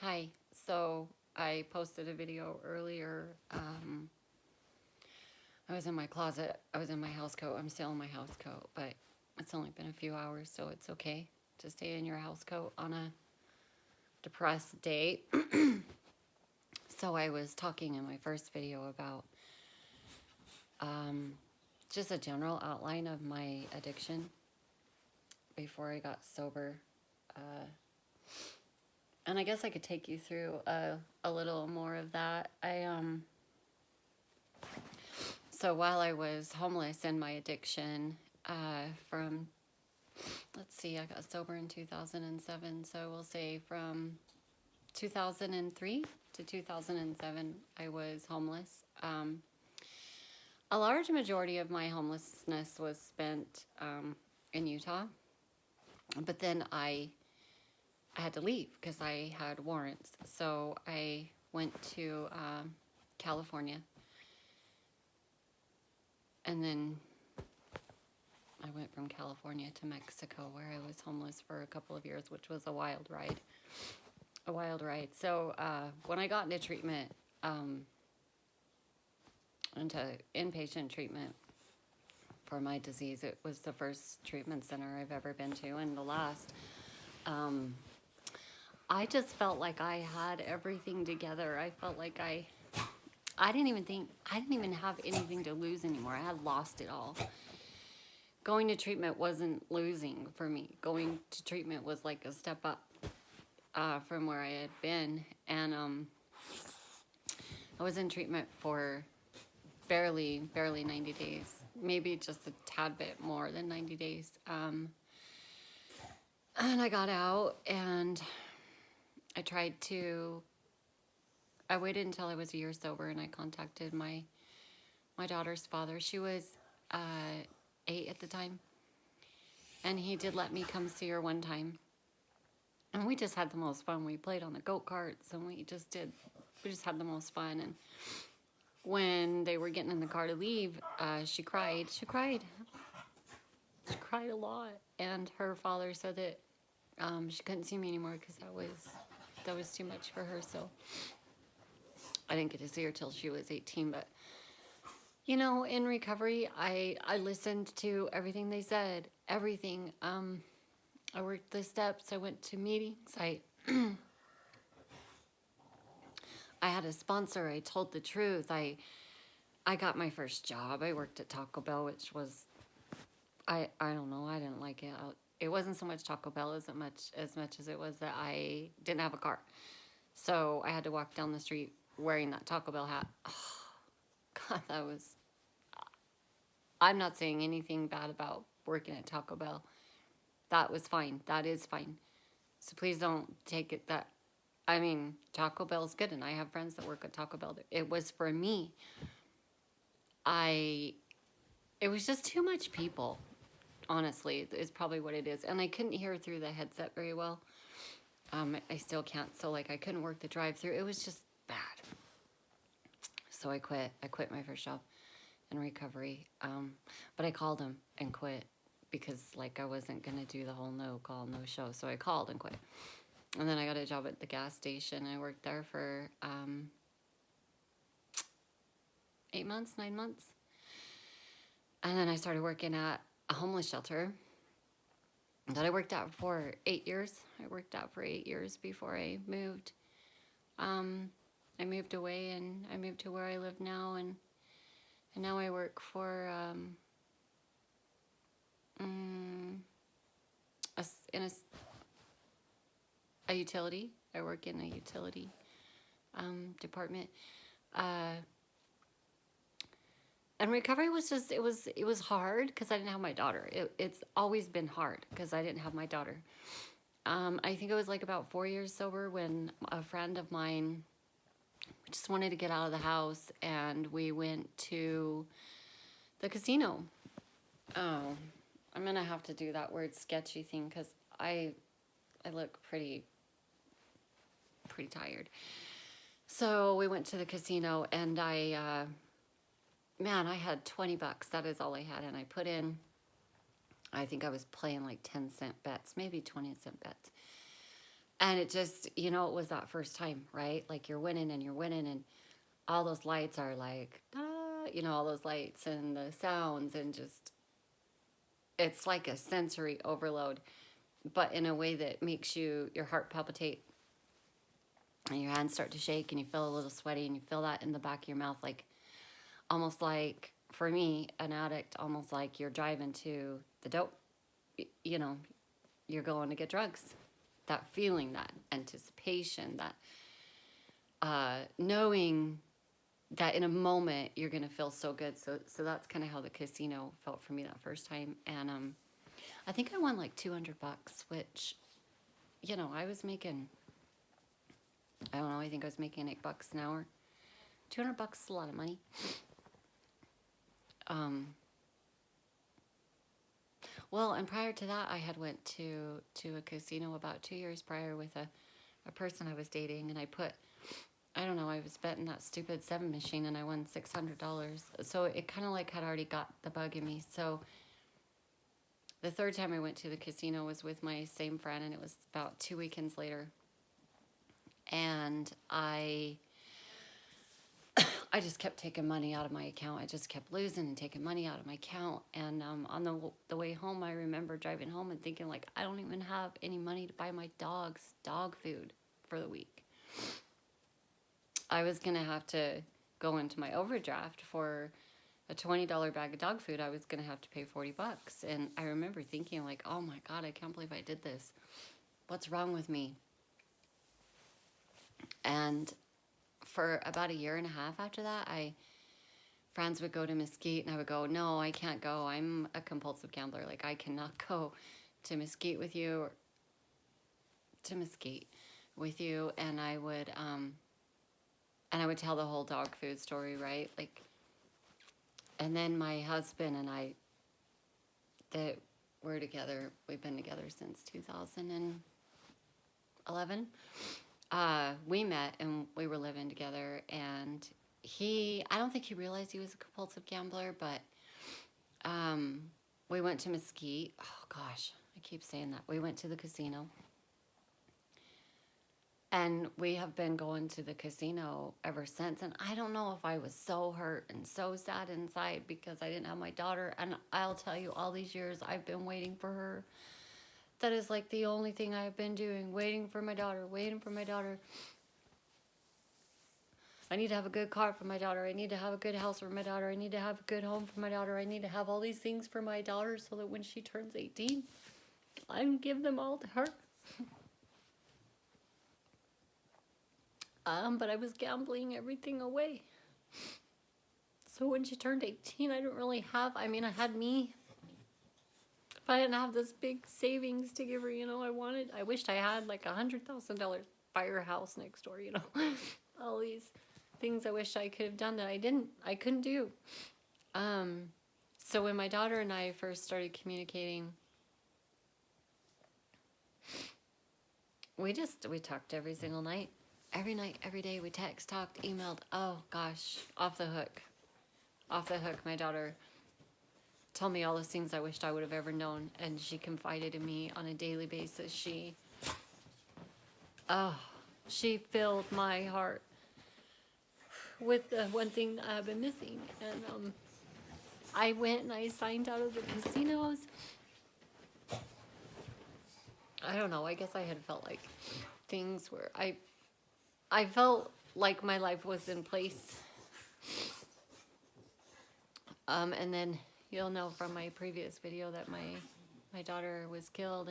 Hi. So I posted a video earlier. I was in my closet. I was in my house coat. I'm still in my house coat, but it's only been a few hours, so it's okay to stay in your house coat on a depressed day. So I was talking in my first video about um, just a general outline of my addiction before I got sober. Uh, and I guess I could take you through a little more of that. So while I was homeless in my addiction, from, let's see, I got sober in 2007. So we'll say from 2003 to 2007, I was homeless. A large majority of my homelessness was spent in Utah. But then I had to leave because I had warrants. So I went to California. And then I went from California to Mexico, where I was homeless for a couple of years, which was a wild ride. A wild ride. So when I got into treatment, into inpatient treatment for my disease, it was the first treatment center I've ever been to, and the last. I just felt like I had everything together. I felt like I didn't even have anything to lose anymore. I had lost it all. Going to treatment wasn't losing for me. Going to treatment was like a step up from where I had been. And I was in treatment for barely 90 days, maybe just a tad bit more than 90 days. And I got out and I waited until I was a year sober, and I contacted my daughter's father. She was 8 at the time. And he did let me come see her one time. And we just had the most fun. We played on the go-karts, and we just had the most fun. And when they were getting in the car to leave, she cried. She cried a lot. And her father said that she couldn't see me anymore because that was too much for her. So I didn't get to see her till she was 18. But you know, in recovery, I listened to everything they said. Everything. I worked the steps. I went to meetings. I had a sponsor. I told the truth. I got my first job. I worked at Taco Bell, which was, I don't know. I didn't like it. It wasn't so much Taco Bell as much as it was that I didn't have a car. So I had to walk down the street wearing that Taco Bell hat. Oh, God, that was. I'm not saying anything bad about working at Taco Bell. That was fine. That is fine. So please don't take it that. I mean, Taco Bell's good, and I have friends that work at Taco Bell. It was for me. It was just too much people, honestly, is probably what it is. And I couldn't hear through the headset very well. I still can't. So, like, I couldn't work the drive-through. It was just bad. So I quit. I quit my first job in recovery. But I called him and quit because, like, I wasn't going to do the whole no call, no show. So I called and quit. And then I got a job at the gas station. I worked there for 8 months, 9 months. And then I started working at a homeless shelter that I worked at for 8 years. I worked out for 8 years before I moved. I moved away, and I moved to where I live now, and now I work for in a utility. I work in a utility department. And recovery was just, it was hard because I didn't have my daughter. It's always been hard because I didn't have my daughter. I think it was like about 4 years sober when a friend of mine just wanted to get out of the house, and we went to the casino. Oh, I'm gonna have to do that word sketchy thing because I look pretty tired. So we went to the casino, and I had $20. That is all I had, and I put in. I think I was playing like 10-cent bets, maybe 20-cent bets. And it just, you know, it was that first time, right? Like you're winning and you're winning, and all those lights are like, ah, you know, all those lights and the sounds, and just, it's like a sensory overload, but in a way that makes your heart palpitate and your hands start to shake and you feel a little sweaty and you feel that in the back of your mouth, like almost like, for me, an addict, almost like you're driving to the dope, you know, you're going to get drugs. That feeling, that anticipation, that knowing that in a moment you're gonna feel so good. So that's kind of how the casino felt for me that first time. And I think I won like $200, which, you know, I was making, I don't know, I think I was making $8 an hour. $200 is a lot of money. Well, and prior to that, I had went to a casino about 2 years prior with a person I was dating, and I don't know, I was betting that stupid seven machine and I won $600. So it kind of like had already got the bug in me. So the third time I went to the casino was with my same friend, and it was about 2 weekends later. And I just kept taking money out of my account. I just kept losing and taking money out of my account. And on the way home, I remember driving home and thinking, like, I don't even have any money to buy my dog's dog food for the week. I was going to have to go into my overdraft for a $20 bag of dog food. I was going to have to pay $40. And I remember thinking, like, oh my God, I can't believe I did this. What's wrong with me? And for about a year and a half after that, friends would go to Mesquite, and I would go, no, I can't go. I'm a compulsive gambler. Like, I cannot go to Mesquite with you, or to Mesquite with you. And I would tell the whole dog food story, right? Like, and then my husband and I, that we're together, we've been together since 2011. We met and we were living together, and I don't think he realized he was a compulsive gambler, but we went to Mesquite. Oh gosh, I keep saying that. We went to the casino, and we have been going to the casino ever since. And I don't know if I was so hurt and so sad inside because I didn't have my daughter. And I'll tell you, all these years I've been waiting for her. That is like the only thing I've been doing, waiting for my daughter, waiting for my daughter. I need to have a good car for my daughter. I need to have a good house for my daughter. I need to have a good home for my daughter. I need to have all these things for my daughter so that when she turns 18, I can give them all to her. But I was gambling everything away. So when she turned 18, I didn't really have, I mean, I had me. But I didn't have this big savings to give her, you know. I wished I had like $100,000 buy her house next door, you know. All these things I wish I could have done that I couldn't do. So when my daughter and I first started communicating, we talked every single night. Every night, every day, we talked, emailed. Oh gosh, off the hook. Off the hook. My daughter told me all those things I wished I would have ever known, and she confided in me on a daily basis. She filled my heart with the one thing that I've been missing. And I went and I signed out of the casinos. I don't know, I guess I had felt like things were, I felt like my life was in place. And then you'll know from my previous video that my daughter was killed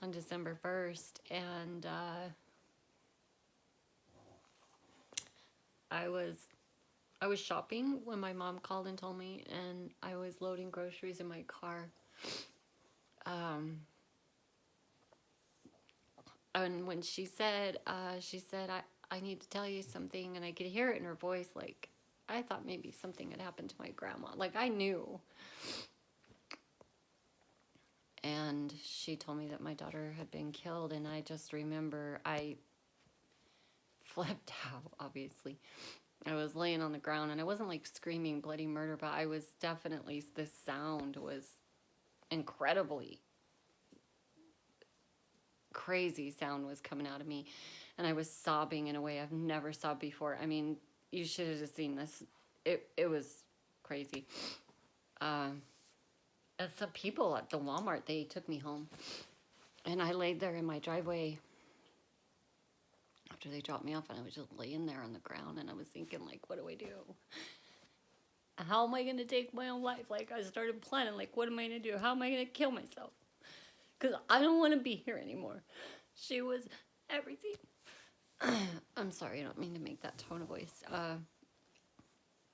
on December 1st, and I was shopping when my mom called and told me, and I was loading groceries in my car. And when she said, I need to tell you something, and I could hear it in her voice, like, I thought maybe something had happened to my grandma. Like, I knew. And she told me that my daughter had been killed, and I just remember I flipped out, obviously. I was laying on the ground, and I wasn't like screaming bloody murder, but I was definitely, this sound was incredibly crazy sound was coming out of me, and I was sobbing in a way I've never sobbed before. I mean, you should have just seen this. It was crazy. And some people at the Walmart, they took me home, and I laid there in my driveway after they dropped me off, and I was just laying there on the ground, and I was thinking, like, what do I do? How am I going to take my own life? Like, I started planning, like, what am I going to do? How am I going to kill myself? Because I don't want to be here anymore. She was everything. I'm sorry, I don't mean to make that tone of voice. And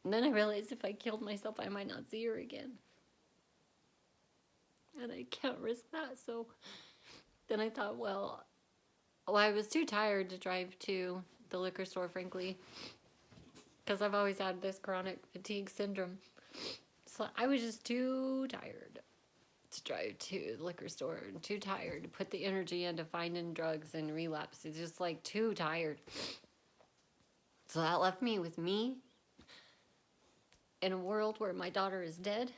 then I realized if I killed myself, I might not see her again. And I can't risk that. So then I thought, well, I was too tired to drive to the liquor store, frankly, because I've always had this chronic fatigue syndrome. So I was just too tired to drive to the liquor store, and too tired to put the energy into finding drugs and relapse. It's just like too tired. So that left me with me in a world where my daughter is dead.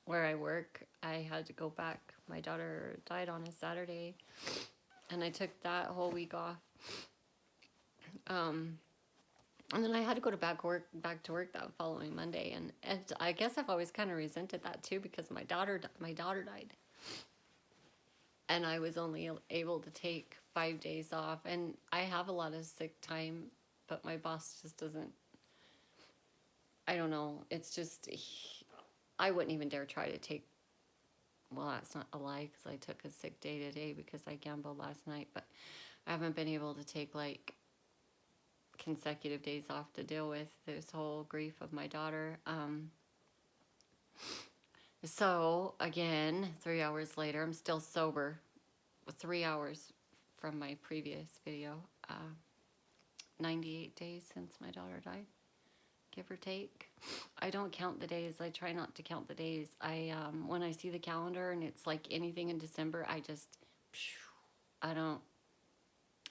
Where I work, I had to go back. My daughter died on a Saturday, and I took that whole week off. And then I had to go back to work that following Monday, and I guess I've always kind of resented that too, because my daughter died, and I was only able to take 5 days off, and I have a lot of sick time, but my boss just doesn't. I don't know. It's just I wouldn't even dare try to take. Well, that's not a lie, because I took a sick day today because I gambled last night, but I haven't been able to take like consecutive days off to deal with this whole grief of my daughter. So again, 3 hours later, I'm still sober. 3 hours from my previous video. 98 days since my daughter died, give or take. I don't count the days. I try not to count the days. When I see the calendar and it's like anything in December, I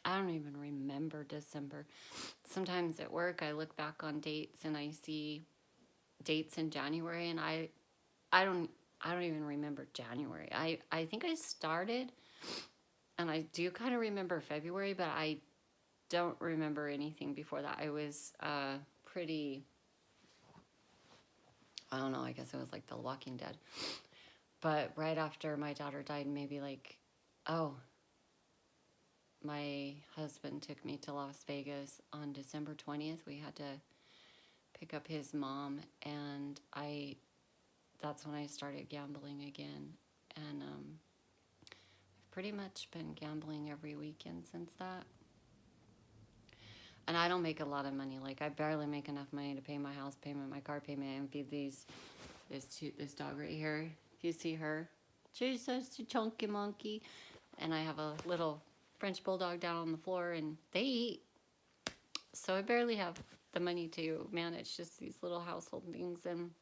don't even remember December. Sometimes at work, I look back on dates and I see dates in January, and I don't even remember January. I think I started, and I do kind of remember February, but I don't remember anything before that. I was pretty, I don't know, I guess it was like The Walking Dead. But right after my daughter died, maybe like, my husband took me to Las Vegas on December 20th. We had to pick up his mom, and that's when I started gambling again. And I've pretty much been gambling every weekend since that. And I don't make a lot of money. Like, I barely make enough money to pay my house payment, my car payment, and feed this dog right here. If you see her, she's such a chunky monkey. And I have a little French bulldog down on the floor, and they eat. So I barely have the money to manage just these little household things. And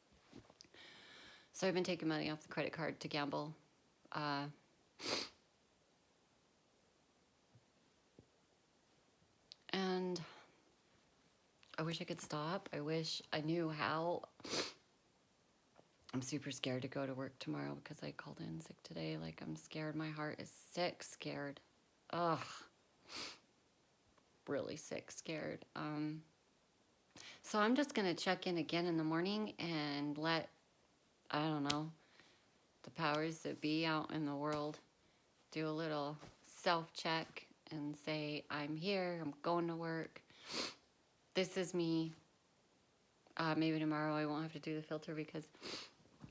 so I've been taking money off the credit card to gamble. And I wish I could stop. I wish I knew how. I'm super scared to go to work tomorrow because I called in sick today. Like, I'm scared. My heart is sick, scared. Ugh. Really sick, scared. So I'm just going to check in again in the morning and let, I don't know, the powers that be out in the world do a little self-check and say, I'm here, I'm going to work. This is me. Maybe tomorrow I won't have to do the filter because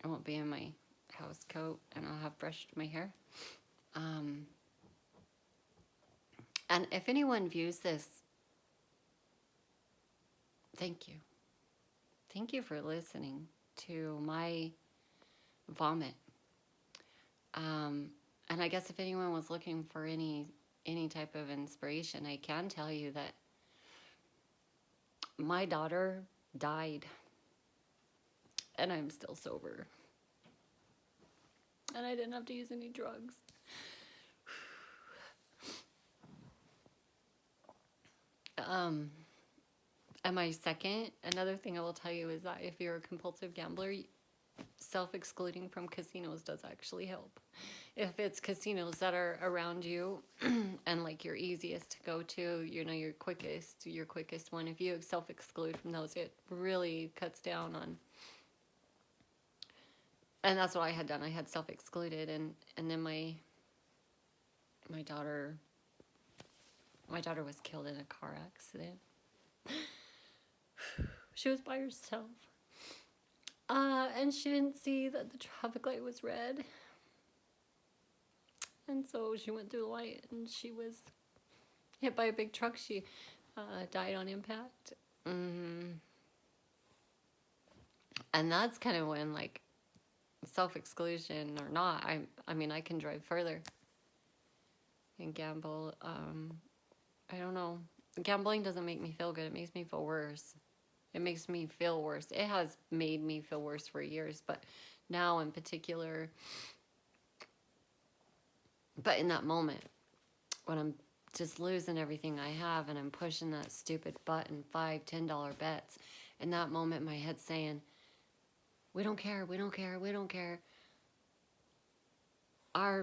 I won't be in my house coat and I'll have brushed my hair. And if anyone views this, thank you. Thank you for listening to my vomit. And I guess if anyone was looking for any type of inspiration, I can tell you that my daughter died and I'm still sober. And I didn't have to use any drugs. And my second, another thing I will tell you is that if you're a compulsive gambler, self-excluding from casinos does actually help. If it's casinos that are around you and like your easiest to go to, you know, your quickest one, if you self-exclude from those, it really cuts down on. And that's what I had done. I had self-excluded, and then my daughter was killed in a car accident. She was by herself. And she didn't see that the traffic light was red. And so she went through the light and she was hit by a big truck. She died on impact. And that's kind of when, like, self-exclusion or not, I mean, I can drive further and gamble. I don't know. Gambling doesn't make me feel good. It makes me feel worse. It makes me feel worse. It has made me feel worse for years, but now in particular. But in that moment, when I'm just losing everything I have and I'm pushing that stupid button, $5, $10 bets, in that moment, my head's saying, we don't care, we don't care, we don't care. I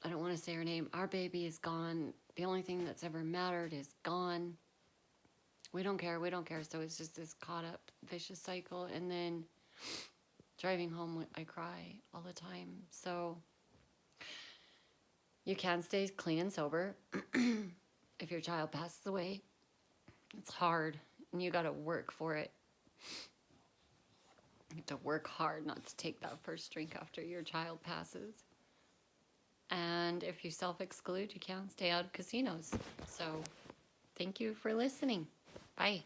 don't want to say her name, our baby is gone. The only thing that's ever mattered is gone. We don't care, we don't care. So it's just this caught up vicious cycle. And then driving home, I cry all the time. So you can stay clean and sober if your child passes away. It's hard, and you got to work for it. You have to work hard not to take that first drink after your child passes. And if you self-exclude, you can't stay out of casinos. So thank you for listening. Bye.